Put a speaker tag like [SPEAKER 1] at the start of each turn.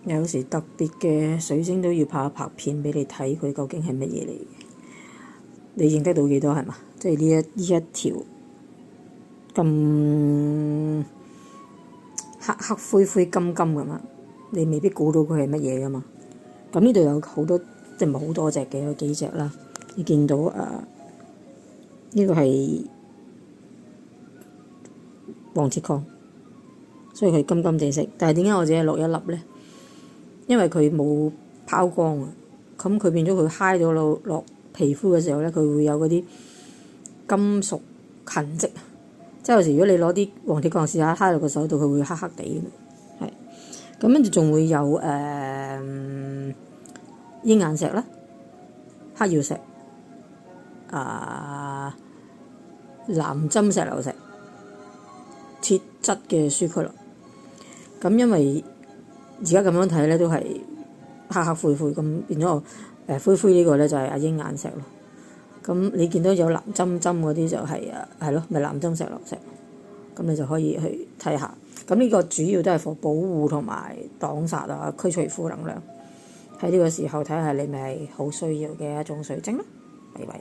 [SPEAKER 1] 有時特別嘅水晶都要拍一拍片俾你睇，佢究竟係乜嘢嚟嘅？你認得到幾多係嘛？即係呢一條咁黑黑灰灰金金咁啊，你未必估到佢係乜嘢噶嘛。咁呢度有好多，即係唔係好多隻嘅，有幾隻啦。你見到呢個係黃鐵礦，所以佢金金地色。但係點解我只係落一粒咧？因為佢冇拋光啊，咁佢變咗佢揩到落皮膚嘅時候咧，佢會有嗰啲金屬痕跡。即係有時如果你攞啲黃鐵礦試下揩落個手度，佢會黑黑地嘅，係。咁跟住仲會有鷹眼石啦、黑曜石、藍針石榴石、鐵質嘅舒區螺。咁因為而家咁樣睇咧，都係黑黑灰灰咁，變咗灰灰呢個咧就係鷹眼石咯。咁你見到有藍針針嗰啲就係咯，咪藍針石榴石。咁你就可以去睇下。咁呢個主要都係保護同埋擋煞啊，驅除負能量。喺呢個時候睇下你咪好需要嘅一種水晶啦。拜拜。